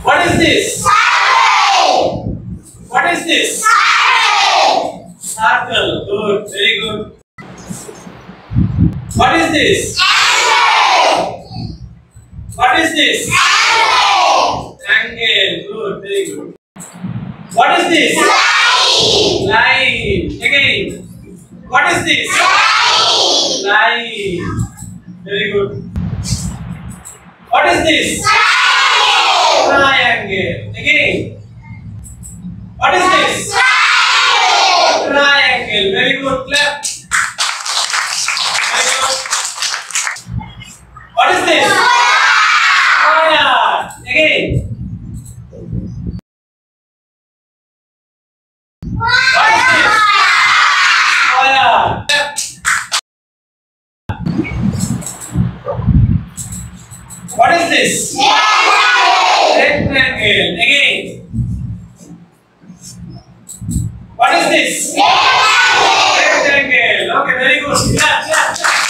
What is this? What is this? Circle. Good. Very good. What is this? What is this? Angle. Good. Very good. What is this? Line. Again. What is this? Line. Very good. What is this? Triangle. Again. What is this? Triangle. Very good. Clap. Very good. What is this? Square. Again. What is this? Square. What is this? Rectangle. Again. What is this? Rectangle. Okay, very good. Yeah.